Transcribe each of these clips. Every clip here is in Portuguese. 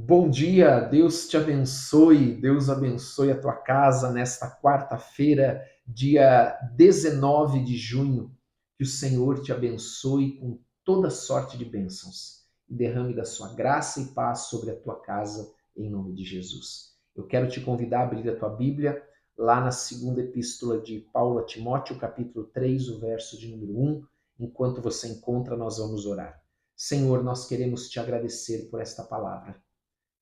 Bom dia, Deus te abençoe, Deus abençoe a tua casa nesta quarta-feira, dia 19 de junho. Que o Senhor te abençoe com toda sorte de bênçãos e derrame da sua graça e paz sobre a tua casa, em nome de Jesus. Eu quero te convidar a abrir a tua Bíblia lá na segunda epístola de Paulo a Timóteo, capítulo 3, o verso de número 1. Enquanto você encontra, nós vamos orar. Senhor, nós queremos te agradecer por esta palavra.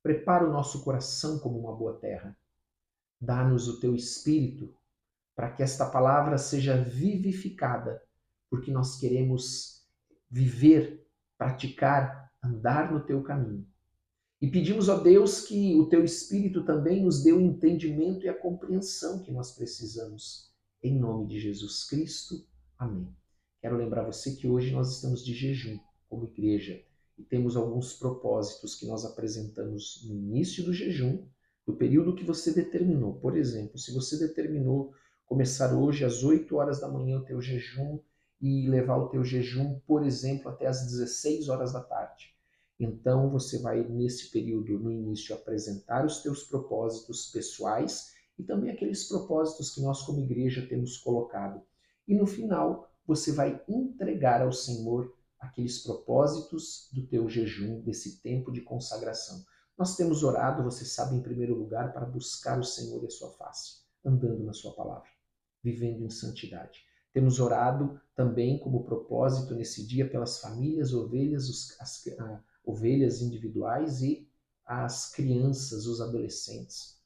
Prepara o nosso coração como uma boa terra. Dá-nos o teu espírito para que esta palavra seja vivificada, porque nós queremos viver, praticar, andar no teu caminho. E pedimos a Deus que o teu espírito também nos dê o entendimento e a compreensão que nós precisamos. Em nome de Jesus Cristo. Amém. Quero lembrar você que hoje nós estamos de jejum como igreja e temos alguns propósitos que nós apresentamos no início do jejum, no período que você determinou. Por exemplo, se você determinou começar hoje às 8 horas da manhã o teu jejum e levar o teu jejum, por exemplo, até às 16 horas da tarde. Então você vai, nesse período, no início, apresentar os teus propósitos pessoais e também aqueles propósitos que nós, como igreja, temos colocado. E no final, você vai entregar ao Senhor aqueles propósitos do teu jejum, desse tempo de consagração. Nós temos orado, você sabe, em primeiro lugar, para buscar o Senhor e a sua face, andando na sua palavra, vivendo em santidade. Temos orado também como propósito nesse dia pelas famílias, ovelhas individuais e as crianças, os adolescentes.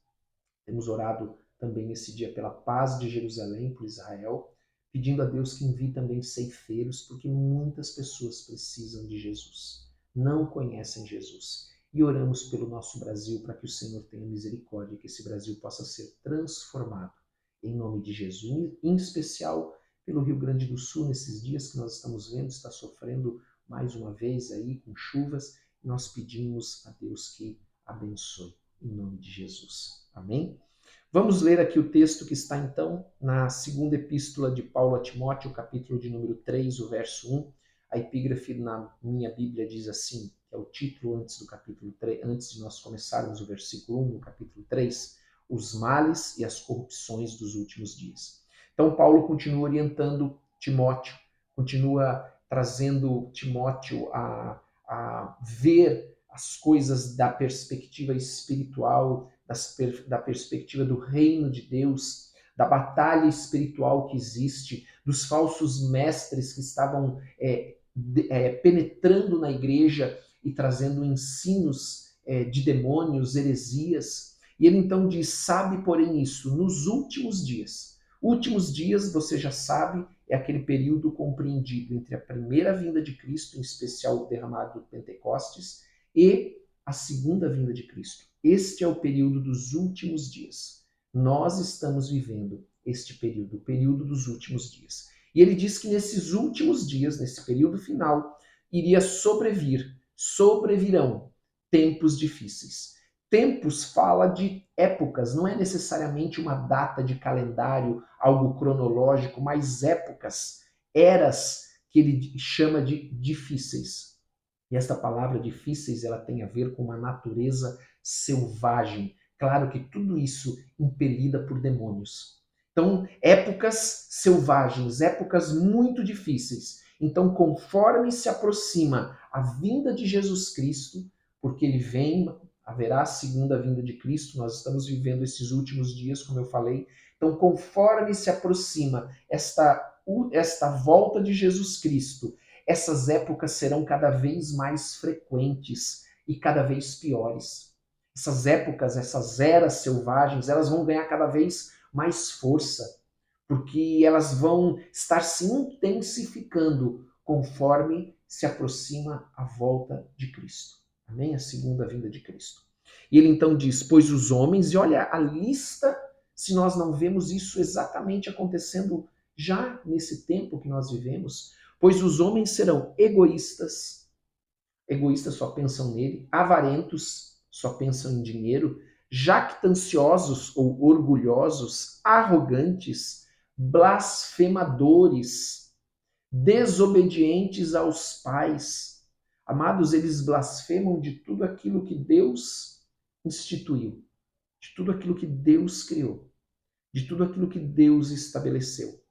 Temos orado também nesse dia pela paz de Jerusalém, por Israel, pedindo a Deus que envie também ceifeiros, porque muitas pessoas precisam de Jesus, não conhecem Jesus. E oramos pelo nosso Brasil para que o Senhor tenha misericórdia, que esse Brasil possa ser transformado em nome de Jesus. Em especial pelo Rio Grande do Sul, nesses dias que nós estamos vendo, está sofrendo mais uma vez aí com chuvas. Nós pedimos a Deus que abençoe em nome de Jesus. Amém? Vamos ler aqui o texto que está então na segunda epístola de Paulo a Timóteo, capítulo de número 3, o verso 1. A epígrafe na minha Bíblia diz assim, que é o título antes do capítulo 3, antes de nós começarmos o versículo 1 no capítulo 3, os males e as corrupções dos últimos dias. Então Paulo continua orientando Timóteo, continua trazendo Timóteo a ver as coisas da perspectiva espiritual, da perspectiva do reino de Deus, da batalha espiritual que existe, dos falsos mestres que estavam penetrando na igreja e trazendo ensinos de demônios, heresias. E ele então diz: sabe, porém, isso, nos últimos dias. Últimos dias, você já sabe, é aquele período compreendido entre a primeira vinda de Cristo, em especial o derramado do Pentecostes, e a segunda vinda de Cristo. Este é o período dos últimos dias. Nós estamos vivendo este período, o período dos últimos dias. E ele diz que nesses últimos dias, nesse período final, iria sobrevirão tempos difíceis. Tempos fala de épocas, não é necessariamente uma data de calendário, algo cronológico, mas épocas, eras que ele chama de difíceis. E esta palavra difíceis, ela tem a ver com uma natureza selvagem. Claro que tudo isso impelida por demônios. Então, épocas selvagens, épocas muito difíceis. Então, conforme se aproxima a vinda de Jesus Cristo, porque ele vem, haverá a segunda vinda de Cristo, nós estamos vivendo esses últimos dias, como eu falei. Então, conforme se aproxima esta volta de Jesus Cristo, essas épocas serão cada vez mais frequentes e cada vez piores. Essas épocas, essas eras selvagens, elas vão ganhar cada vez mais força, porque elas vão estar se intensificando conforme se aproxima a volta de Cristo. Amém? A segunda vinda de Cristo. E ele então diz: pois os homens, e olha a lista, se nós não vemos isso exatamente acontecendo já nesse tempo que nós vivemos, pois os homens serão egoístas, egoístas só pensam nele, avarentos, só pensam em dinheiro, jactanciosos ou orgulhosos, arrogantes, blasfemadores, desobedientes aos pais, Amados, eles blasfemam de tudo aquilo que Deus instituiu, de tudo aquilo que Deus criou, de tudo aquilo que Deus estabeleceu.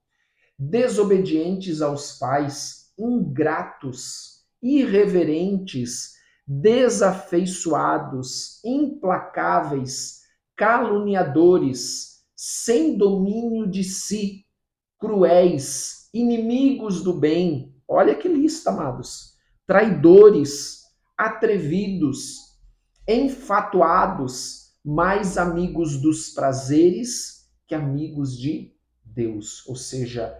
Desobedientes aos pais, ingratos, irreverentes, desafeiçoados, implacáveis, caluniadores, sem domínio de si, cruéis, inimigos do bem. Olha que lista, amados. Traidores, atrevidos, enfatuados, mais amigos dos prazeres que amigos de Deus. Ou seja,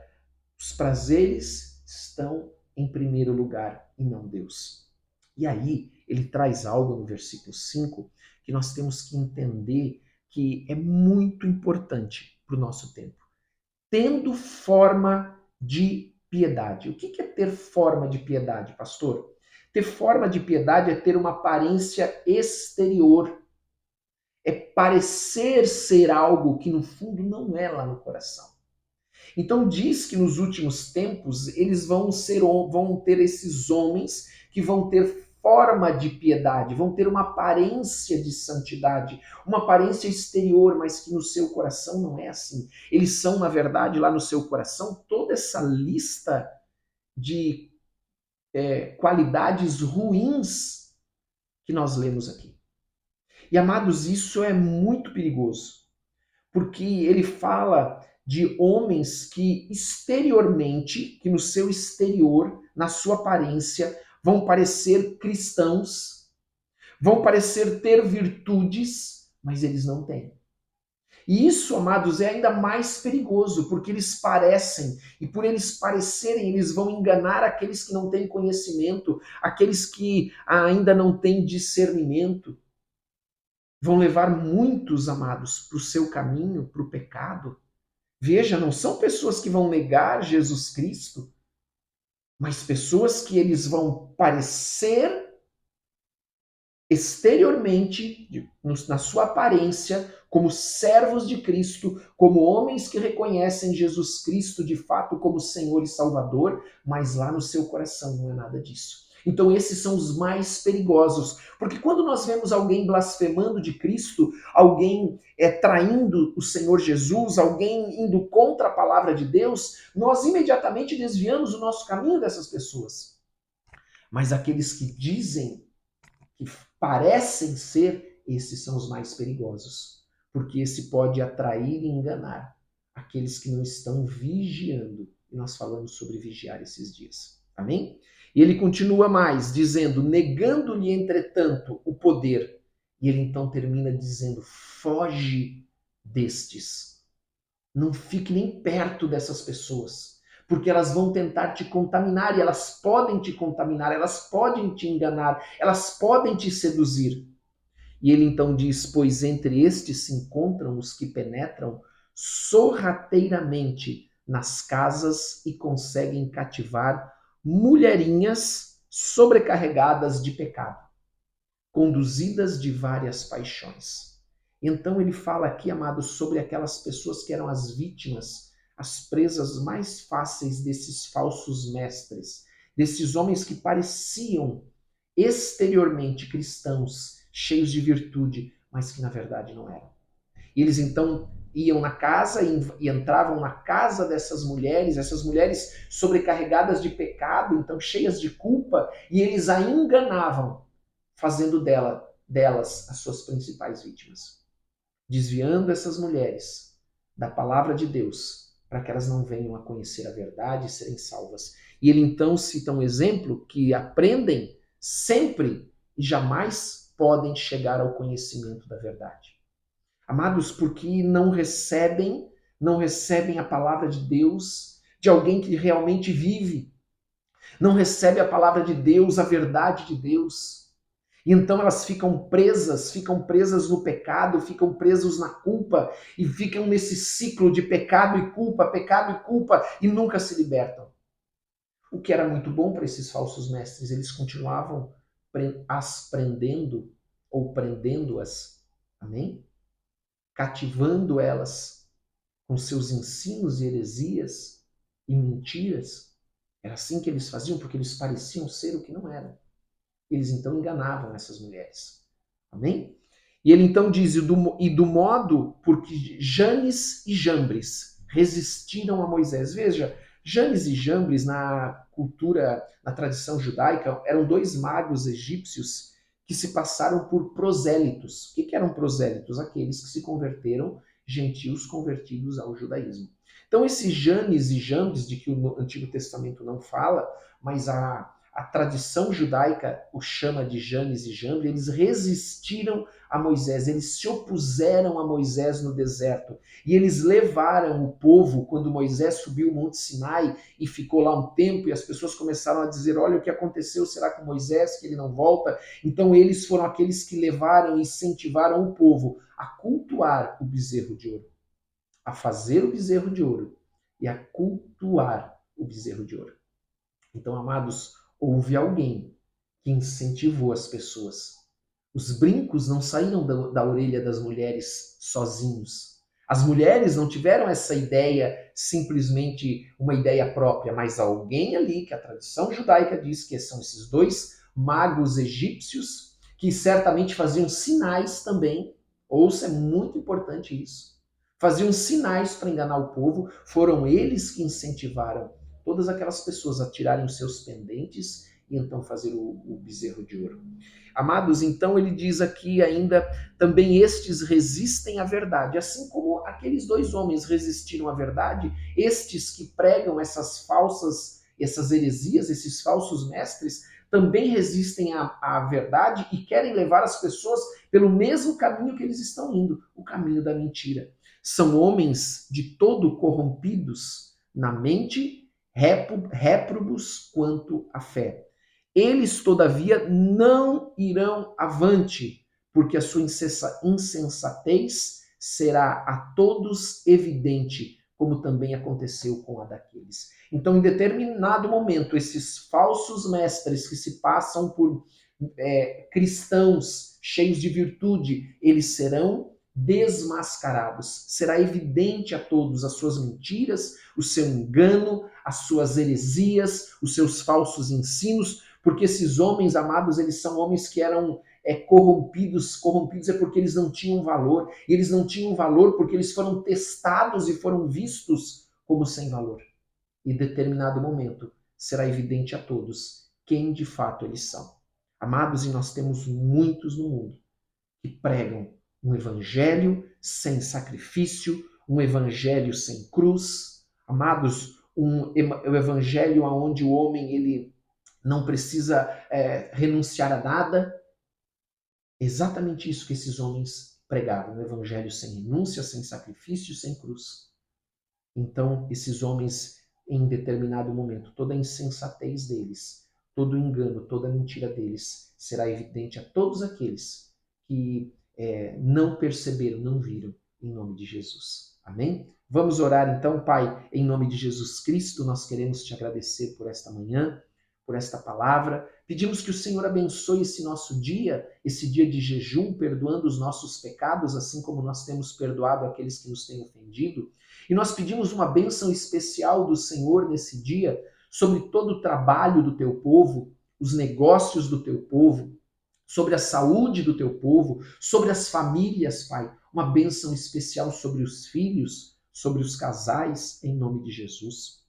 os prazeres estão em primeiro lugar e não Deus. E aí, ele traz algo no versículo 5 que nós temos que entender que é muito importante para o nosso tempo. Tendo forma de piedade. O que é ter forma de piedade, pastor? Ter forma de piedade é ter uma aparência exterior. É parecer ser algo que no fundo não é lá no coração. Então diz que nos últimos tempos eles vão ter esses homens que vão ter forma de piedade, vão ter uma aparência de santidade, uma aparência exterior, mas que no seu coração não é assim. Eles são, na verdade, lá no seu coração, toda essa lista de qualidades ruins que nós lemos aqui. E amados, isso é muito perigoso, porque ele fala de homens que exteriormente, que no seu exterior, na sua aparência, vão parecer cristãos, vão parecer ter virtudes, mas eles não têm. E isso, amados, é ainda mais perigoso, porque eles parecem, e por eles parecerem, eles vão enganar aqueles que não têm conhecimento, aqueles que ainda não têm discernimento. Vão levar muitos, amados, para o seu caminho, para o pecado. Veja, não são pessoas que vão negar Jesus Cristo, mas pessoas que eles vão parecer exteriormente, na sua aparência, como servos de Cristo, como homens que reconhecem Jesus Cristo de fato como Senhor e Salvador, mas lá no seu coração não é nada disso. Então esses são os mais perigosos, porque quando nós vemos alguém blasfemando de Cristo, alguém traindo o Senhor Jesus, alguém indo contra a palavra de Deus, nós imediatamente desviamos o nosso caminho dessas pessoas. Mas aqueles que dizem, que parecem ser, esses são os mais perigosos, porque esse pode atrair e enganar aqueles que não estão vigiando. E nós falamos sobre vigiar esses dias. Amém? E ele continua mais, dizendo, negando-lhe, entretanto, o poder. E ele então termina dizendo, foge destes. Não fique nem perto dessas pessoas, porque elas vão tentar te contaminar e elas podem te contaminar, elas podem te enganar, elas podem te seduzir. E ele então diz, pois entre estes se encontram os que penetram sorrateiramente nas casas e conseguem cativar mulherinhas sobrecarregadas de pecado, conduzidas de várias paixões. Então ele fala aqui, amados, sobre aquelas pessoas que eram as vítimas, as presas mais fáceis desses falsos mestres, desses homens que pareciam exteriormente cristãos, cheios de virtude, mas que na verdade não eram. E eles então iam na casa e entravam na casa dessas mulheres, essas mulheres sobrecarregadas de pecado, então cheias de culpa, e eles a enganavam, fazendo delas as suas principais vítimas, desviando essas mulheres da palavra de Deus, para que elas não venham a conhecer a verdade e serem salvas. E ele então cita um exemplo que aprendem sempre e jamais podem chegar ao conhecimento da verdade. Amados, porque não recebem a palavra de Deus de alguém que realmente vive, não recebe a palavra de Deus, a verdade de Deus. E então elas ficam presas no pecado, ficam presas na culpa e ficam nesse ciclo de pecado e culpa e nunca se libertam. O que era muito bom para esses falsos mestres, eles continuavam as prendendo ou prendendo-as, amém? Cativando elas com seus ensinos e heresias e mentiras. Era assim que eles faziam, porque eles pareciam ser o que não eram. Eles então enganavam essas mulheres. Amém? E ele então diz, e do modo porque Janes e Jambres resistiram a Moisés. Veja, Janes e Jambres, na cultura, na tradição judaica, eram dois magos egípcios que se passaram por prosélitos. O que eram prosélitos? Aqueles que se converteram, gentios convertidos ao judaísmo. Então, esses Janes e Jambres, de que o Antigo Testamento não fala, mas a tradição judaica o chama de Janes e Jambres, eles resistiram a Moisés, eles se opuseram a Moisés no deserto. E eles levaram o povo, quando Moisés subiu o Monte Sinai e ficou lá um tempo, e as pessoas começaram a dizer, olha o que aconteceu, será com Moisés, que ele não volta? Então eles foram aqueles que levaram e incentivaram o povo a cultuar o bezerro de ouro, a fazer o bezerro de ouro e a cultuar o bezerro de ouro. Então, amados, houve alguém que incentivou as pessoas. Os brincos não saíram da orelha das mulheres sozinhos. As mulheres não tiveram essa ideia, simplesmente uma ideia própria, mas alguém ali, que a tradição judaica diz que são esses dois magos egípcios, que certamente faziam sinais também. Ouça, é muito importante isso. Faziam sinais para enganar o povo, foram eles que incentivaram todas aquelas pessoas a tirarem os seus pendentes e então fazer o bezerro de ouro. Amados, então ele diz aqui ainda, também estes resistem à verdade, assim como aqueles dois homens resistiram à verdade, estes que pregam essas heresias, esses falsos mestres, também resistem à verdade e querem levar as pessoas pelo mesmo caminho que eles estão indo, o caminho da mentira. São homens de todo corrompidos na mente, réprobos quanto à fé. Eles, todavia, não irão avante, porque a sua insensatez será a todos evidente, como também aconteceu com a daqueles. Então, em determinado momento, esses falsos mestres que se passam por cristãos cheios de virtude, eles serão desmascarados. Será evidente a todos as suas mentiras, o seu engano, as suas heresias, os seus falsos ensinos, porque esses homens, amados, eles são homens que eram corrompidos. Corrompidos é porque eles não tinham valor. E eles não tinham valor porque eles foram testados e foram vistos como sem valor. E em determinado momento será evidente a todos quem de fato eles são. Amados, e nós temos muitos no mundo que pregam um evangelho sem sacrifício, um evangelho sem cruz. Amados, um evangelho onde o homem ele não precisa renunciar a nada. Exatamente isso que esses homens pregavam, um evangelho sem renúncia, sem sacrifício, sem cruz. Então, esses homens, em determinado momento, toda a insensatez deles, todo o engano, toda a mentira deles, será evidente a todos aqueles que não perceberam, não viram, em nome de Jesus. Amém? Vamos orar então, Pai, em nome de Jesus Cristo, nós queremos te agradecer por esta manhã, por esta palavra. Pedimos que o Senhor abençoe esse nosso dia, esse dia de jejum, perdoando os nossos pecados, assim como nós temos perdoado aqueles que nos têm ofendido. E nós pedimos uma bênção especial do Senhor nesse dia sobre todo o trabalho do teu povo, os negócios do teu povo, sobre a saúde do teu povo, sobre as famílias, Pai. Uma bênção especial sobre os filhos, sobre os casais, em nome de Jesus.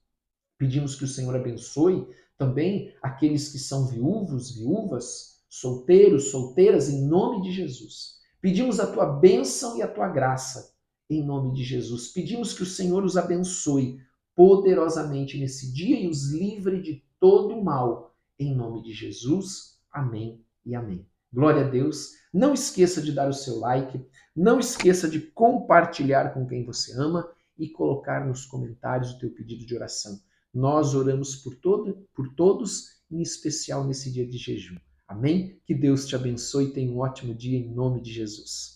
Pedimos que o Senhor abençoe também aqueles que são viúvos, viúvas, solteiros, solteiras, em nome de Jesus. Pedimos a tua bênção e a tua graça, em nome de Jesus. Pedimos que o Senhor os abençoe poderosamente nesse dia e os livre de todo o mal, em nome de Jesus. Amém e amém. Glória a Deus. Não esqueça de dar o seu like, não esqueça de compartilhar com quem você ama e colocar nos comentários o teu pedido de oração. Nós oramos por todos, em especial nesse dia de jejum. Amém? Que Deus te abençoe e tenha um ótimo dia em nome de Jesus.